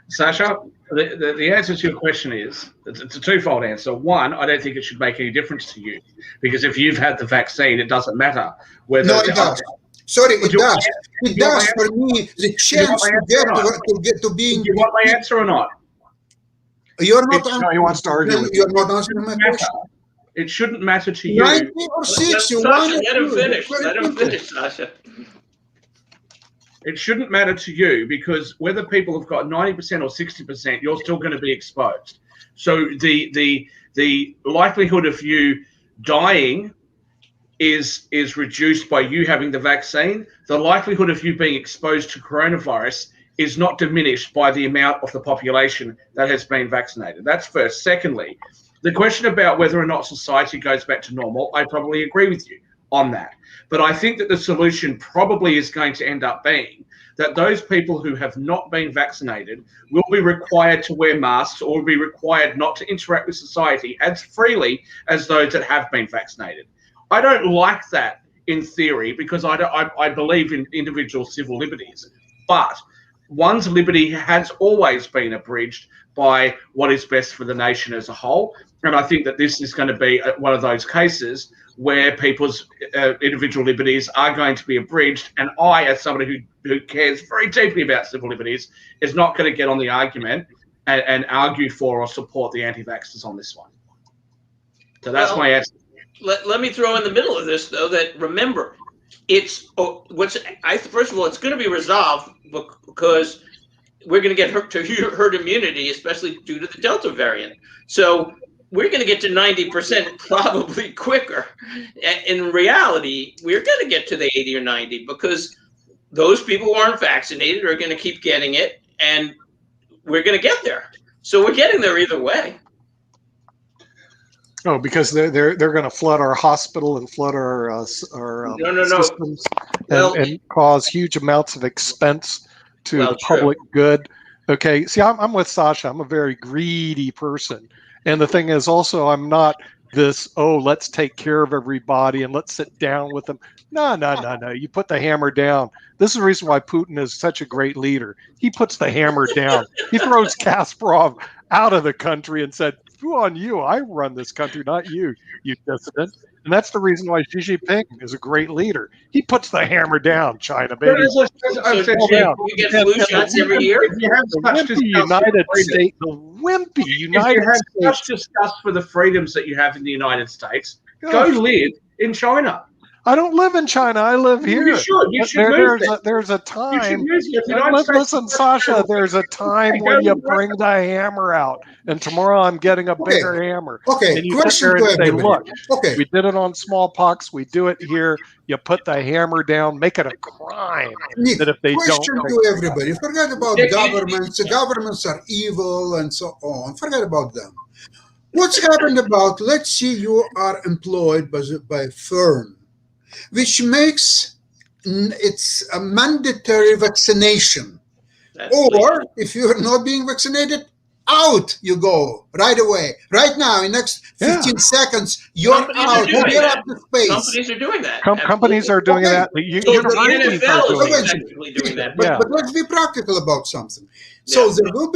Sasha, the answer to your question is, it's a twofold answer. One, I don't think it should make any difference to you, because if you've had the vaccine, it doesn't matter whether... No, it does. Sorry, it does. It does for me. The chance to being... Do you want my answer or not? You're not... No, he wants to argue with You're not answering my question. It shouldn't matter to you. 90 or 60. Let him finish. Let him finish, Sasha. It shouldn't matter to you, because whether people have got 90% or 60%, you're still going to be exposed. So the likelihood of you dying is reduced by you having the vaccine. The likelihood of you being exposed to coronavirus is not diminished by the amount of the population that has been vaccinated. That's first. Secondly, the question about whether or not society goes back to normal, I probably agree with you on that. But I think that the solution probably is going to end up being that those people who have not been vaccinated will be required to wear masks or will be required not to interact with society as freely as those that have been vaccinated. I don't like that in theory, because I believe in individual civil liberties. But one's liberty has always been abridged by what is best for the nation as a whole. And I think that this is going to be one of those cases where people's individual liberties are going to be abridged. And I, as somebody who cares very deeply about civil liberties, is not going to get on the argument and argue for or support the anti-vaxxers on this one. So that's my answer. Let me throw in the middle of this, though, that remember, first of all, it's going to be resolved because we're going to get herd immunity, especially due to the Delta variant. So we're going to get to 90% probably quicker. In reality, we're going to get to the 80 or 90 because those people who aren't vaccinated are going to keep getting it, and we're going to get there. So we're getting there either way. No, because they're going to flood our hospital and flood our systems and cause huge amounts of expense to the public good. Okay, see, I'm with Sasha. I'm a very greedy person. And the thing is also, I'm not this, let's take care of everybody and let's sit down with them. No. You put the hammer down. This is the reason why Putin is such a great leader. He puts the hammer down. He throws Kasparov out of the country and said, "Who on you? I run this country, not you, you dissident." And that's the reason why Xi Jinping is a great leader. He puts the hammer down, China, baby. You get flu shots every year? The wimpy United States. If you have such disgust for the freedoms that you have in the United States, go live in China. I don't live in China. I live here. You should. You should move there. There's a time. Listen, Sasha, there's a time when you bring the hammer out. And tomorrow I'm getting a bigger hammer. Okay, and you sit there and say, look, we did it on smallpox. We do it here. You put the hammer down, make it a crime. Nick, that if they question don't. To everybody. Forget about governments. The governments are evil and so on. Forget about them. What's happened about, let's see, you are employed by a firm, which makes it's a mandatory vaccination. Or if you're not being vaccinated, out you go right away. Right now, in the next 15 seconds, you're out. You get up to space. Companies are doing that. Companies are doing that. The NFL is actually doing that. But let's be practical about something. So there will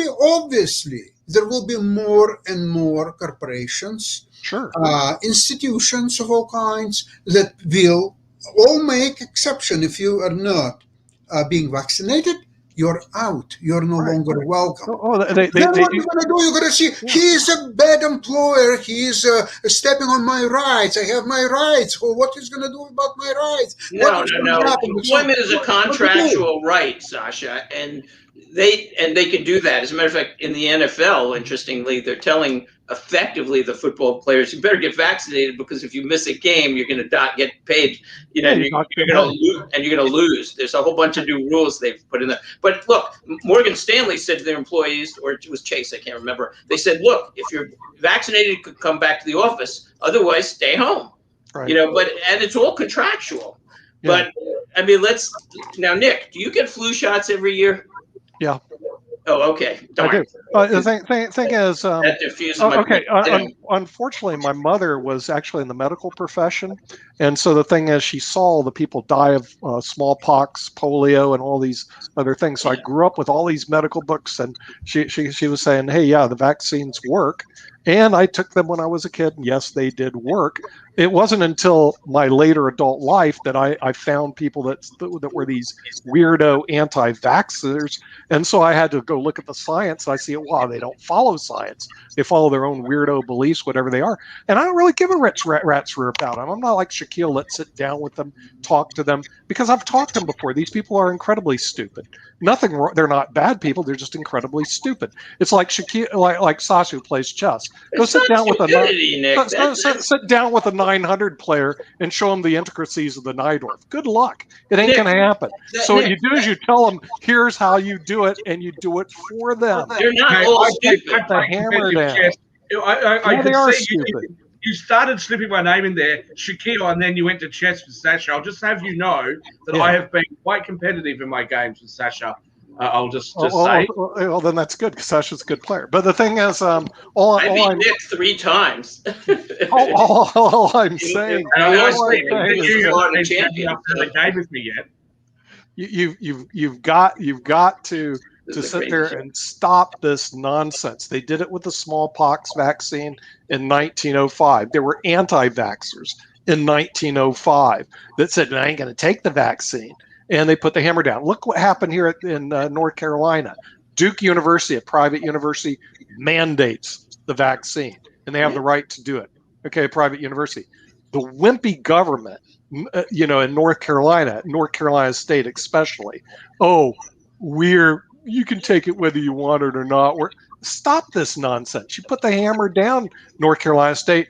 be more and more corporations, institutions of all kinds that will all make exception. If you are not being vaccinated, you're out. You're no longer welcome. Then what are you going to do? You're going to see, he's a bad employer. He's stepping on my rights. I have my rights. Well, what is going to do about my rights? No. Employment is a contractual right, Sasha, and they can do that. As a matter of fact, in the NFL, interestingly, they're telling effectively the football players, you better get vaccinated because if you miss a game, you're going to get paid. You're going to lose. There's a whole bunch of new rules they've put in there. But look, Morgan Stanley said to their employees, or it was Chase, I can't remember. They said, look, if you're vaccinated, you could come back to the office. Otherwise, stay home. Right. And it's all contractual. Yeah. But I mean, now, Nick, do you get flu shots every year? Yeah. Oh, okay. I do. The thing is, that diffuses my okay. Unfortunately, my mother was actually in the medical profession, and so the thing is, she saw the people die of smallpox, polio, and all these other things. So I grew up with all these medical books, and she was saying, "Hey, yeah, the vaccines work," and I took them when I was a kid. And yes, they did work. It wasn't until my later adult life that I found people that were these weirdo anti-vaxxers. And so I had to go look at the science. I see, wow, they don't follow science. They follow their own weirdo beliefs, whatever they are. And I don't really give a rat's rear about them. I'm not like Shaquille. Let's sit down with them, talk to them, because I've talked to them before. These people are incredibly stupid. Nothing wrong. They're not bad people. They're just incredibly stupid. It's like Shaquille, like Sasha who plays chess. Go sit down with sit down with a 900 player and show them the intricacies of the Najdorf. Good luck. It ain't going to happen. So what you do is you tell them, here's how you do it, and you do it for them. They're not all stupid. Put the hammer down. I they are see stupid. You started slipping my name in there, Shaquille, and then you went to chess with Sasha. I'll just have you know that I have been quite competitive in my games with Sasha. I'll just say. Well, then that's good because Sasha's a good player. But the thing is, I beat Nick 3 times. all I'm saying, you champion game with me yet. You've got to sit there and stop this nonsense. They did it with the smallpox vaccine in 1905. There were anti-vaxxers in 1905 that said, I ain't going to take the vaccine. And they put the hammer down. Look what happened here in North Carolina. Duke University, a private university, mandates the vaccine, and they have the right to do it. Okay, private university. The wimpy government, in North Carolina State especially, you can take it whether you want it or not. Stop this nonsense. You put the hammer down, North Carolina State.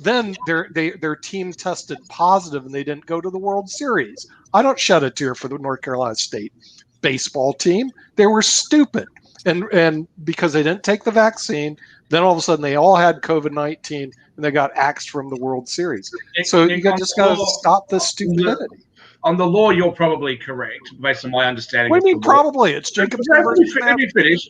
Then their team tested positive and they didn't go to the World Series. I don't shed a tear for the North Carolina State baseball team. They were stupid. And because they didn't take the vaccine, then all of a sudden they all had COVID-19 and they got axed from the World Series. So you just got to stop this stupidity. On the law, you're probably correct, based on my understanding. What do you mean probably? It's Jacob's. Let me finish.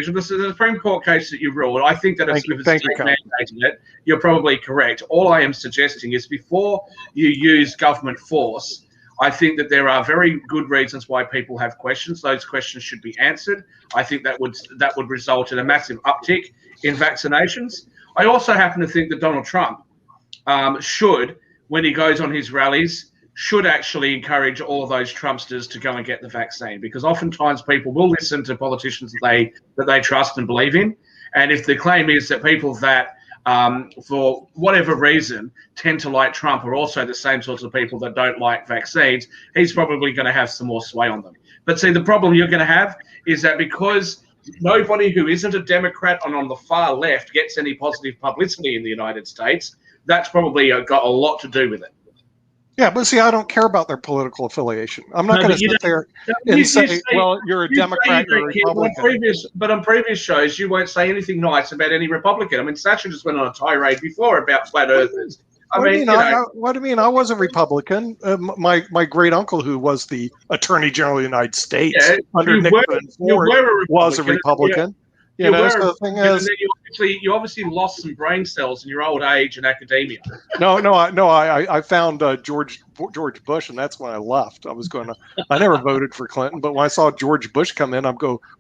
This is the Supreme Court case that you ruled. I think that if it's mandating it, you're probably correct. All I am suggesting is before you use government force, I think that there are very good reasons why people have questions. Those questions should be answered. I think that would result in a massive uptick in vaccinations. I also happen to think that Donald Trump should, when he goes on his rallies, should actually encourage all of those Trumpsters to go and get the vaccine, because oftentimes people will listen to politicians that they trust and believe in. And if the claim is that people that, for whatever reason, tend to like Trump are also the same sorts of people that don't like vaccines, he's probably going to have some more sway on them. But see, the problem you're going to have is that because nobody who isn't a Democrat and on the far left gets any positive publicity in the United States, that's probably got a lot to do with it. Yeah, but see, I don't care about their political affiliation. I'm not going to sit there and say, well, you're a Democrat, you're a Republican. But on previous shows, you won't say anything nice about any Republican. I mean, Sasha just went on a tirade before about flat earthers. What do you mean? I was a Republican. My great uncle, who was the Attorney General of the United States under Nixon and Ford, was a Republican. So the thing is, you obviously lost some brain cells in your old age in academia. I found George Bush, and that's when I left. I never voted for Clinton, but when I saw George Bush come in,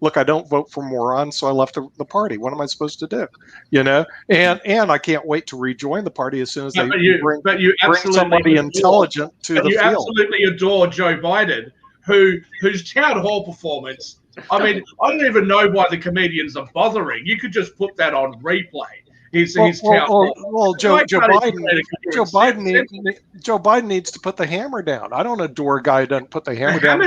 look, I don't vote for morons, so I left the party. What am I supposed to do? And I can't wait to rejoin the party as soon as they bring somebody intelligent to the field. You absolutely adore Joe Biden, whose town hall performance. I mean, I don't even know why the comedians are bothering. You could just put that on replay. Joe Biden needs to put the hammer down. I don't adore a guy who doesn't put the hammer down.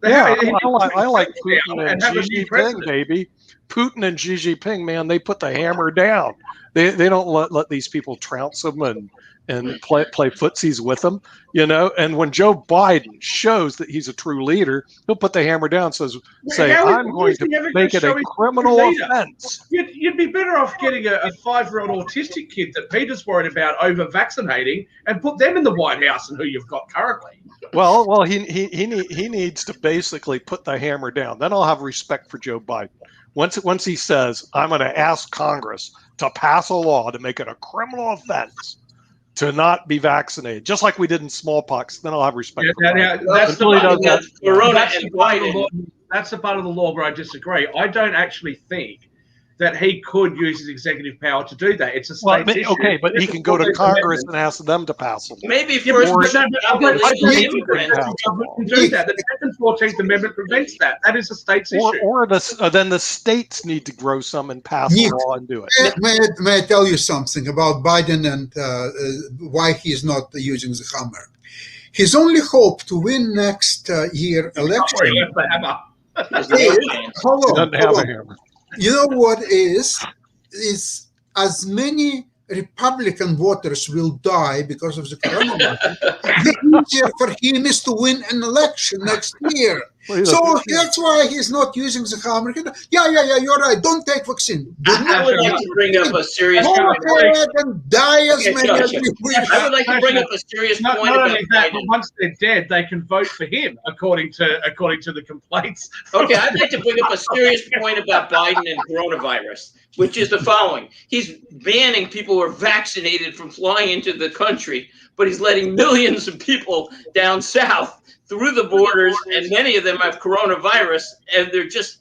I like Putin and Xi Jinping, baby. Putin and Xi Jinping, man, they put the hammer down. They don't let these people trounce them and play footsies with them, And when Joe Biden shows that he's a true leader, he'll put the hammer down, say, I'm going to make it a criminal offense. You'd be better off getting a 5-year-old autistic kid that Peter's worried about over-vaccinating and put them in the White House and who you've got currently. Well, he needs to basically put the hammer down. Then I'll have respect for Joe Biden. Once he says, I'm going to ask Congress to pass a law to make it a criminal offense to not be vaccinated, just like we did in smallpox, then I'll have respect for Biden. That's the part of the law where I disagree. I don't actually think that he could use his executive power to do that. It's a state issue. Okay, but he can go to Congress and ask them to pass them. Maybe first the Second 14th Amendment prevents that. That is a state's issue. Or then the states need to grow some and pass a law and do it. May I tell you something about Biden and why he's not using the hammer? His only hope to win next year election. Hold on. You know what is as many Republican voters will die because of the coronavirus, the easier for him is to win an election next year. So that's why he's not using the hammer. Yeah, you're right. Don't take vaccine. I would like to bring up a serious point. And die as many as we wish. I would like to bring up a serious point about Biden. But once they're dead, they can vote for him, according to the complaints. Okay, I'd like to bring up a serious point about Biden and coronavirus, which is the following. He's banning people who are vaccinated from flying into the country, but he's letting millions of people down south through the borders, and many of them have coronavirus, and they're just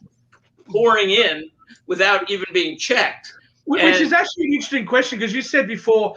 pouring in without even being checked. Which is actually an interesting question, because you said before,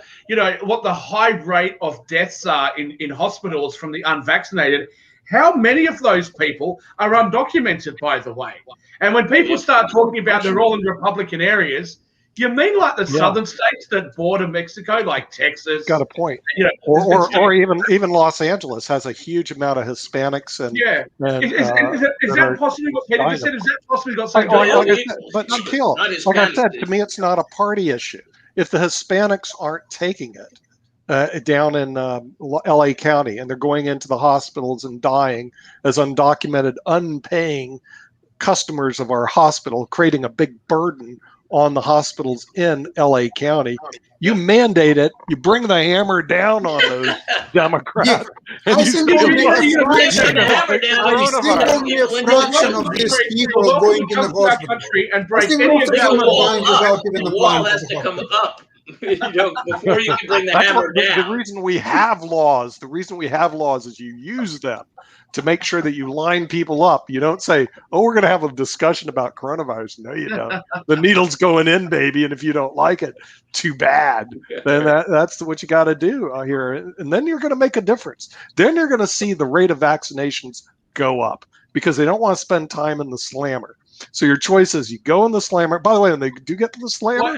what the high rate of deaths are in hospitals from the unvaccinated. How many of those people are undocumented, by the way? And when people start talking about they're all in Republican areas, do you mean like the southern states that border Mexico, like Texas? Got a point. Or even Los Angeles has a huge amount of Hispanics and is that possibly what Peter just said? Is that possibly got something to do with it? But Shaquille, like I said, to me, it's not a party issue. If the Hispanics aren't taking it down in LA County and they're going into the hospitals and dying as undocumented, unpaying customers of our hospital, creating a big burden on the hospitals in LA County, you mandate it, you bring the hammer down on those Democrats. And I think only a fraction of these people are going to the hospital. And break any of the wall has to come up. Before you can bring the hammer down. The reason we have laws is you use them to make sure that you line people up. You don't say, we're going to have a discussion about coronavirus. No, you don't. The needle's going in, baby, and if you don't like it, too bad. Then that's what you got to do here. And then you're going to make a difference. Then you're going to see the rate of vaccinations go up because they don't want to spend time in the slammer. So your choice is you go in the slammer. By the way, when they do get to the slammer,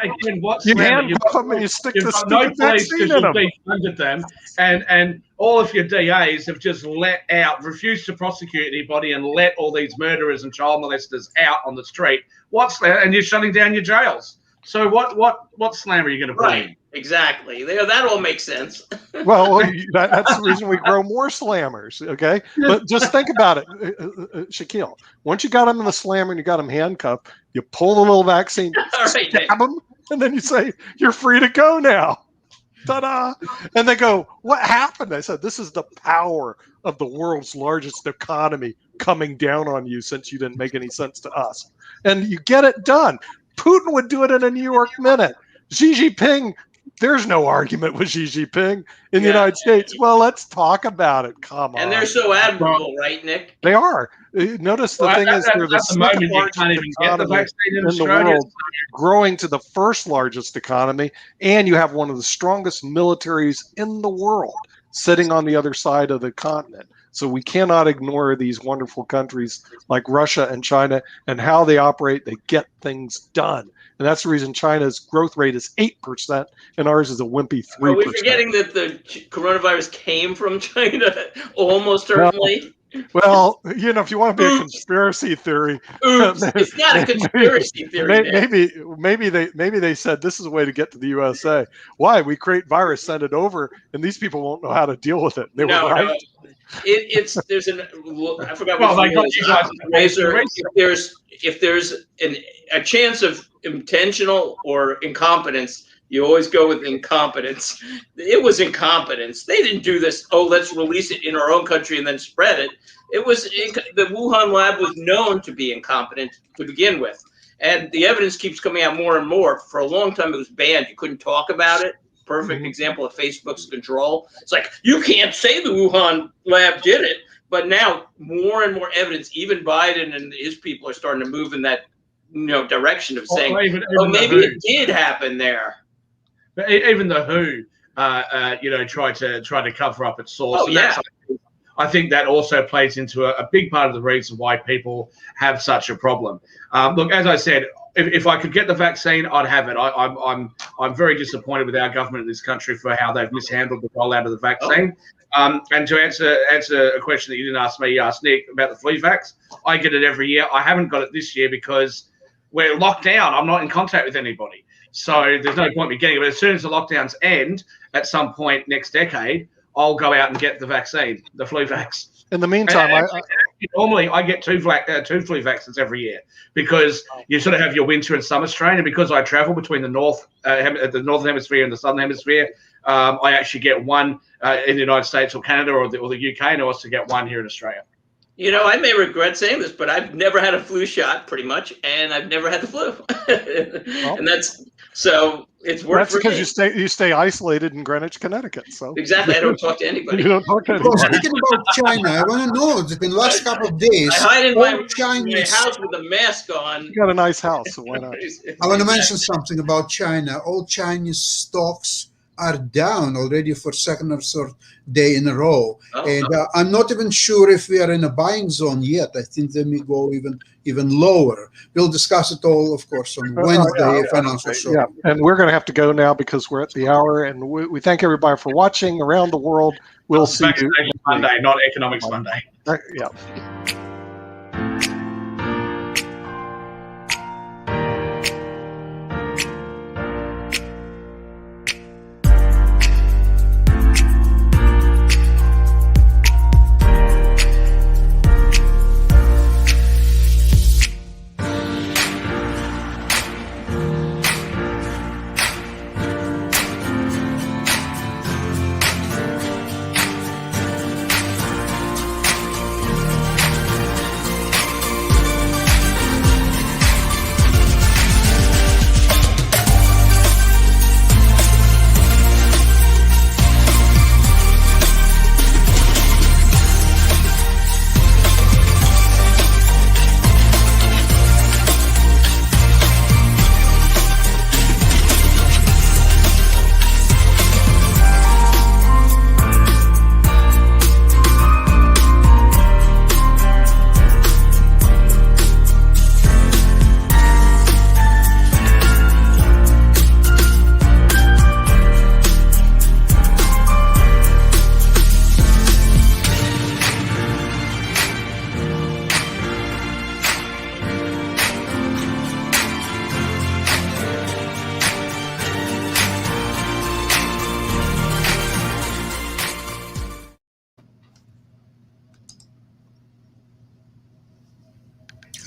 you handcuff them and you stick the stupid vaccine in them. And all of your DAs have just refused to prosecute anybody and let all these murderers and child molesters out on the street. And you're shutting down your jails. So what slammer are you going to bring? Right, exactly. That all makes sense. Well, that's the reason we grow more slammers, okay? But just think about it, Shaquille. Once you got them in the slammer and you got them handcuffed, you pull the little vaccine, stab them, and then you say, you're free to go now. Ta-da! And they go, what happened? I said, this is the power of the world's largest economy coming down on you since you didn't make any sense to us. And you get it done. Putin would do it in a New York minute. Xi Jinping, there's no argument with Xi Jinping in the United States. Well, let's talk about it. Come on. And they're so admirable, right, Nick? They are. Notice the thing is they're the second largest economy in the world, growing to the first largest economy, and you have one of the strongest militaries in the world sitting on the other side of the continent. So we cannot ignore these wonderful countries like Russia and China and how they operate. They get things done. And that's the reason China's growth rate is 8% and ours is a wimpy 3%. Are we forgetting that the coronavirus came from China almost certainly? Well, if you want to be a conspiracy theory, oops, it's not a conspiracy theory. Maybe they said this is a way to get to the USA. Why? We create virus, send it over, and these people won't know how to deal with it. They were right. No. There's I forgot what Razor. If there's a chance of intentional or incompetence, you always go with incompetence. It was incompetence. They didn't do this. Oh, let's release it in our own country and then spread it. It was the Wuhan lab was known to be incompetent to begin with, and the evidence keeps coming out more and more. For a long time, it was banned. You couldn't talk about it. Perfect example of Facebook's control. It's like, you can't say the Wuhan lab did it, but now more and more evidence, even Biden and his people are starting to move in that direction of saying, maybe it did happen there. But even the WHO, tried to cover up its source. I think that also plays into a big part of the reason why people have such a problem. Look, as I said, if I could get the vaccine, I'd have it. I'm very disappointed with our government in this country for how they've mishandled the rollout of the vaccine. And to answer a question that you didn't ask me, you asked Nick about the flu vax. I get it every year. I haven't got it this year because we're locked down. I'm not in contact with anybody. So there's no point me getting it. But as soon as the lockdowns end at some point next decade, I'll go out and get the vaccine, the flu vax. In the meantime, normally I get two flu vaccines every year because you sort of have your winter and summer strain, and because I travel between the northern hemisphere and the southern hemisphere, I actually get one in the United States or Canada or the UK, and I also get one here in Australia. I may regret saying this, but I've never had a flu shot, pretty much, and I've never had the flu, and it's worth. That's because you stay isolated in Greenwich, Connecticut. So exactly, I don't talk to anybody. You don't talk to anybody. Speaking about China, I want to know that in the last couple of days, I hide in my house with a mask on. You got a nice house, so why not? I want to mention something about China. All Chinese stocks are down already for second or third day in a row. And I'm not even sure if we are in a buying zone yet. I think they may go even lower. We'll discuss it all, of course, on Wednesday, Financial Show. Yeah, and we're going to have to go now because we're at the hour. And we thank everybody for watching around the world. We'll see you Monday, not Economics Monday. Yeah.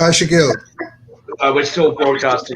Hi, Shaquille. We're still broadcasting.